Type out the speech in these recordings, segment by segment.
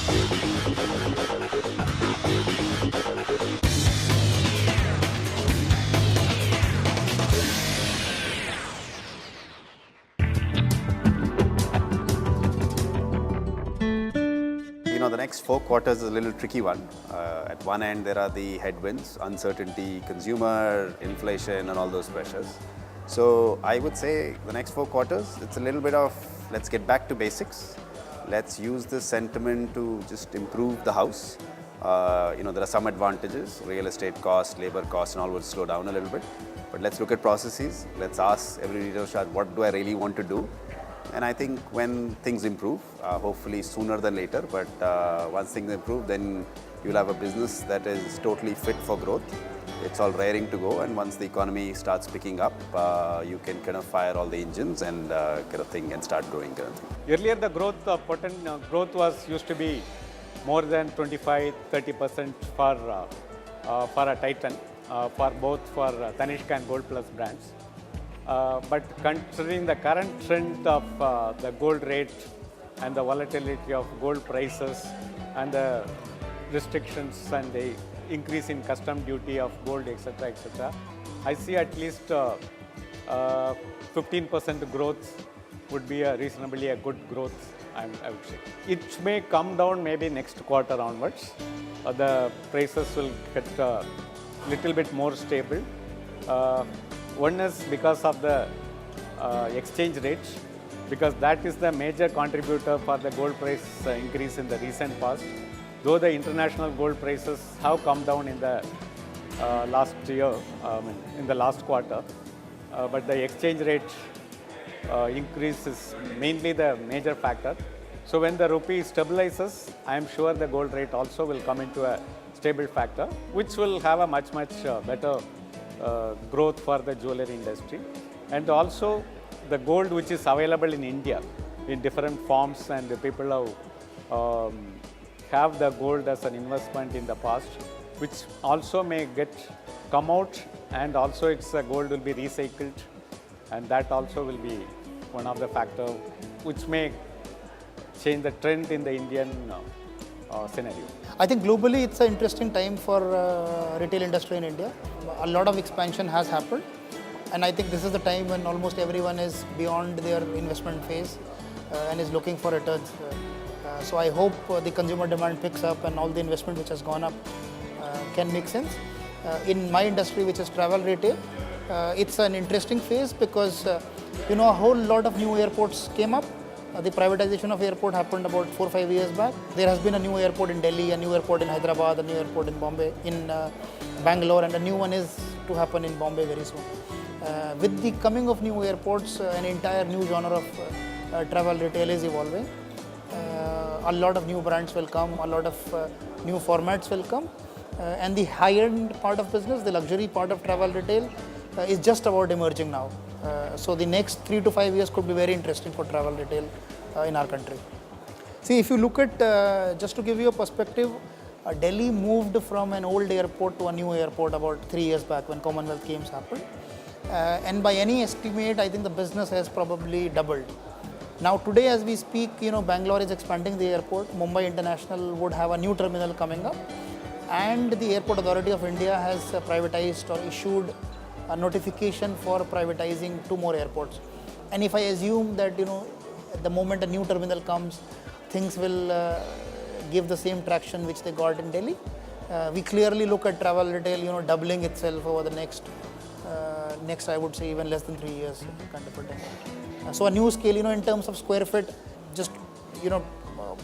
The next 4 quarters is a little tricky one. At one end, there are the headwinds, uncertainty, consumer, inflation, and all those pressures. So I would say the next 4 quarters, it's a little bit of let's get back to basics. Let's use this sentiment to just improve the house. There are some advantages, real estate cost, labor cost, and all will slow down a little bit. But let's look at processes. Let's ask every retail shop, what do I really want to do? And I think when things improve, hopefully sooner than later, but once things improve, then you'll have a business that is totally fit for growth. It's all raring to go, and once the economy starts picking up, you can kind of fire all the engines and kind of thing and start growing kind of thing. Earlier, the growth was used to be more than 25-30% for a Titan, for both for Tanishq and Gold Plus brands. But considering the current trend of the gold rate and the volatility of gold prices and the restrictions and the increase in custom duty of gold, etc., I see at least 15% growth would be reasonably a good growth, I would say. It may come down maybe next quarter onwards. The prices will get a little bit more stable. One is because of the exchange rate, because that is the major contributor for the gold price increase in the recent past. Though the international gold prices have come down in the last year, in the last quarter, but the exchange rate increase is mainly the major factor. So when the rupee stabilizes, I am sure the gold rate also will come into a stable factor, which will have a much better growth for the jewelry industry. And also the gold which is available in India in different forms, and the people have the gold as an investment in the past, which also may come out, and also its gold will be recycled, and that also will be one of the factors which may change the trend in the Indian scenario. I think globally it's an interesting time for retail industry in India. A lot of expansion has happened, and I think this is the time when almost everyone is beyond their investment phase and is looking for returns. So I hope the consumer demand picks up and all the investment which has gone up can make sense. In my industry, which is travel retail, it's an interesting phase because a whole lot of new airports came up. The privatization of airport happened about 4 or 5 years back. There has been a new airport in Delhi, a new airport in Hyderabad, a new airport in Bombay, in Bangalore, and a new one is to happen in Bombay very soon. With the coming of new airports, an entire new genre of travel retail is evolving. A lot of new brands will come, a lot of new formats will come, and the high-end part of business, the luxury part of travel retail, is just about emerging now. So the next 3 to 5 years could be very interesting for travel retail in our country. See, if you look at, just to give you a perspective, Delhi moved from an old airport to a new airport about 3 years back when Commonwealth Games happened. And by any estimate, I think the business has probably doubled. Now today as we speak, Bangalore is expanding the airport. Mumbai International would have a new terminal coming up. And the Airport Authority of India has privatized or issued a notification for privatizing 2 more airports. And if I assume that, at the moment a new terminal comes, things will give the same traction which they got in Delhi. We clearly look at travel retail, doubling itself over the next I would say even less than 3 years kind of a thing. So a new scale, in terms of square feet, just,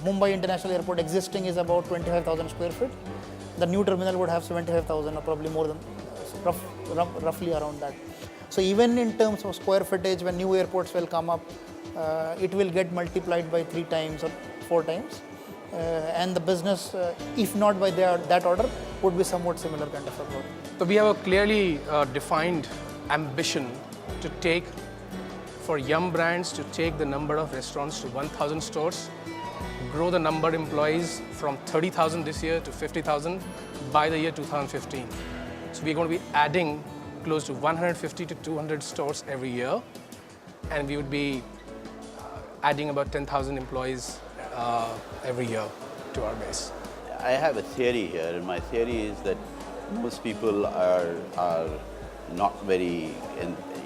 Mumbai International Airport existing is about 25,000 square feet. The new terminal would have 75,000 or probably more than, roughly around that. So even in terms of square footage, when new airports will come up, it will get multiplied by 3 times or 4 times. And the business, if not by that order, would be somewhat similar kind of a growth. So we have a clearly defined ambition to take, for Yum Brands, to take the number of restaurants to 1,000 stores, grow the number of employees from 30,000 this year to 50,000 by the year 2015. So we're going to be adding close to 150 to 200 stores every year, and we would be adding about 10,000 employees every year. to our base. I have a theory here, and my theory is that most people are not very,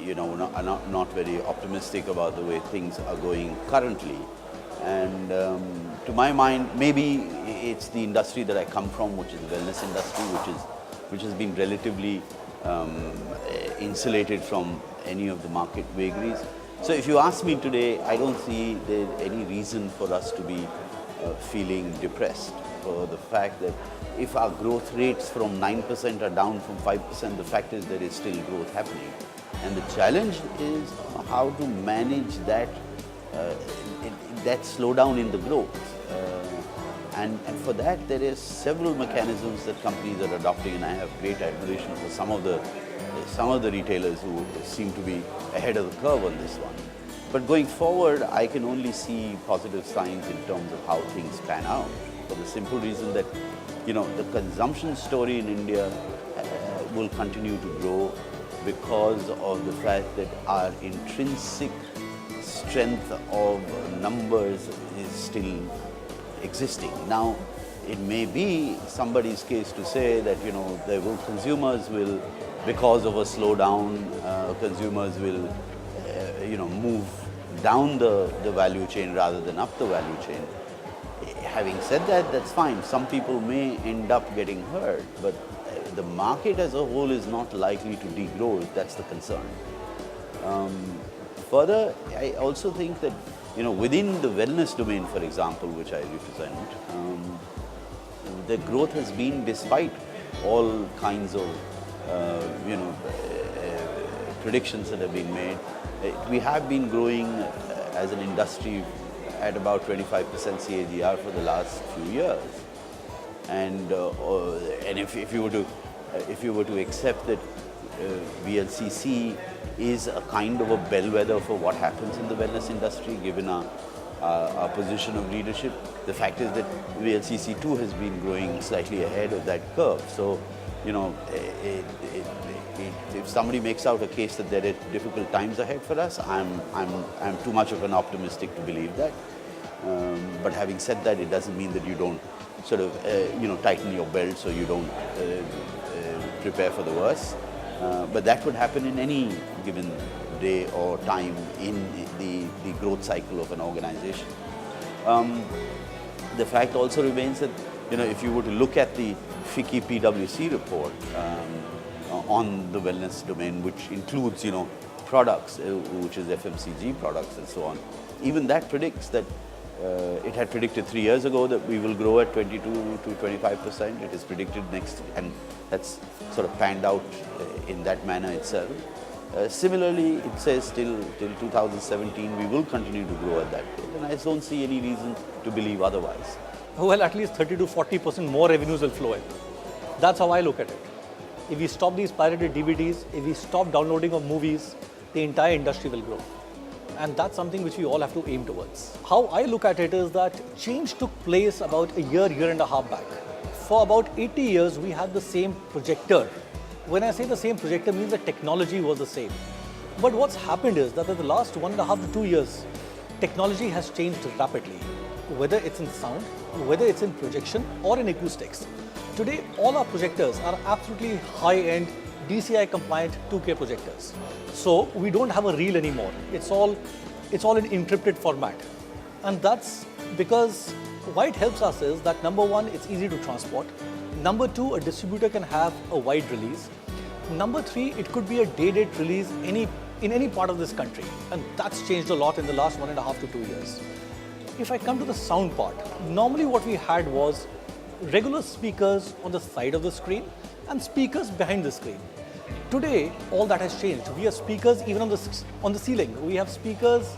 not very optimistic about the way things are going currently. And to my mind, maybe it's the industry that I come from, which is the wellness industry, which has been relatively insulated from any of the market vagaries. So if you ask me today, I don't see there any reason for us to be feeling depressed for the fact that if our growth rates from 9% are down from 5%, the fact is there is still growth happening. And the challenge is how to manage that that slowdown in the growth. And for that, there is several mechanisms that companies are adopting, and I have great admiration for some of the retailers who seem to be ahead of the curve on this one. But going forward, I can only see positive signs in terms of how things pan out, for the simple reason that, the consumption story in India will continue to grow because of the fact that our intrinsic strength of numbers is still existing. Now, it may be somebody's case to say that, consumers will, because of a slowdown, consumers will, move down the value chain rather than up the value chain. Having said that, that's fine. Some people may end up getting hurt, but the market as a whole is not likely to degrow if that's the concern. Further, I also think that, within the wellness domain, for example, which I represent, the growth has been despite all kinds of, predictions that have been made. We have been growing as an industry at about 25% CAGR for the last few years. And if you were to accept that VLCC is a kind of a bellwether for what happens in the wellness industry, given our position of leadership, the fact is that VLCC too has been growing slightly ahead of that curve. So, if somebody makes out a case that there are difficult times ahead for us, I'm too much of an optimistic to believe that. But having said that, it doesn't mean that you don't sort of, tighten your belt so you don't prepare for the worst. But that could happen in any given day or time in the growth cycle of an organization. The fact also remains that, if you were to look at the FICCI PwC report on the wellness domain, which includes, products, which is FMCG products and so on, even that predicts that it had predicted 3 years ago that we will grow at 22 to 25%. It is predicted next, and that's sort of panned out in that manner itself. Similarly, it says till 2017 we will continue to grow at that rate, and I don't see any reason to believe otherwise. Well, at least 30 to 40% more revenues will flow in. That's how I look at it. If we stop these pirated DVDs, if we stop downloading of movies, the entire industry will grow. And that's something which we all have to aim towards. How I look at it is that change took place about a year and a half back. For about 80 years, we had the same projector. When I say the same projector, means the technology was the same. But what's happened is that in the last 1.5 to 2 years, technology has changed rapidly. Whether it's in sound, whether it's in projection or in acoustics. Today, all our projectors are absolutely high-end, DCI compliant 2K projectors. So we don't have a reel anymore. It's all in encrypted format. And that's because why it helps us is that number one, it's easy to transport. Number two, a distributor can have a wide release. Number three, it could be a day-date release in any part of this country. And that's changed a lot in the last 1.5 to 2 years. If I come to the sound part, normally what we had was regular speakers on the side of the screen and speakers behind the screen. Today, all that has changed. We have speakers even on the ceiling. We have speakers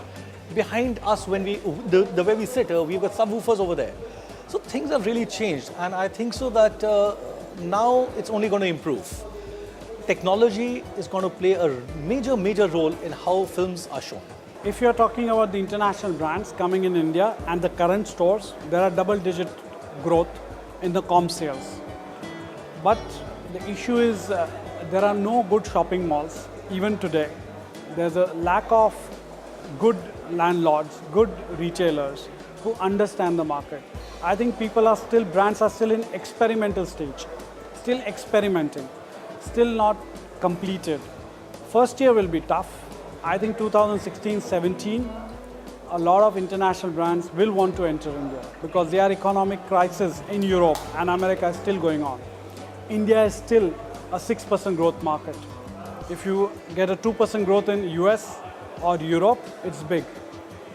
behind us when the way we sit. We've got subwoofers over there. So things have really changed, and I think so that now it's only going to improve. Technology is going to play a major role in how films are shown. If you're talking about the international brands coming in India and the current stores, there are double-digit growth in the comp sales. But the issue is there are no good shopping malls even today. There's a lack of good landlords, good retailers who understand the market. I think brands are still in experimental stage, still experimenting, still not completed. First year will be tough. I think 2016-17, a lot of international brands will want to enter India because their economic crisis in Europe and America is still going on. India is still a 6% growth market. If you get a 2% growth in US or Europe, it's big.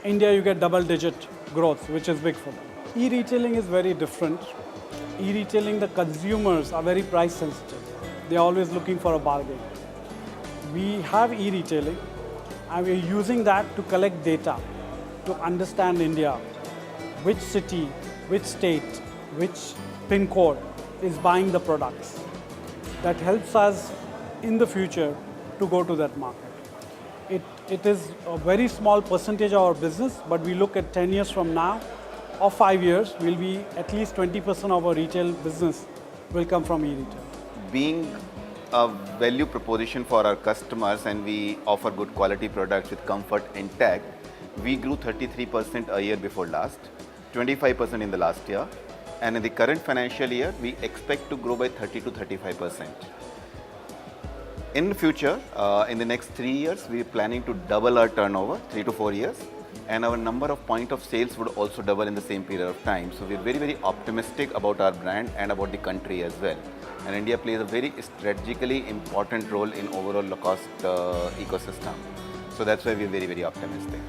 India, you get double-digit growth, which is big for them. E-retailing is very different. E-retailing, the consumers are very price sensitive. They're always looking for a bargain. We have e-retailing, and we're using that to collect data, to understand India, which city, which state, which pin code is buying the products. That helps us in the future to go to that market. It is a very small percentage of our business, but we look at 10 years from now, or 5 years, will be at least 20% of our retail business will come from e-retail. Being a value proposition for our customers and we offer good quality products with comfort intact, we grew 33% a year before last, 25% in the last year, and in the current financial year, we expect to grow by 30 to 35%. In the future, in the next 3 years, we are planning to double our turnover, 3 to 4 years, and our number of point of sales would also double in the same period of time. So we are very, very optimistic about our brand and about the country as well. And India plays a very strategically important role in overall low-cost ecosystem. So that's why we are very, very optimistic.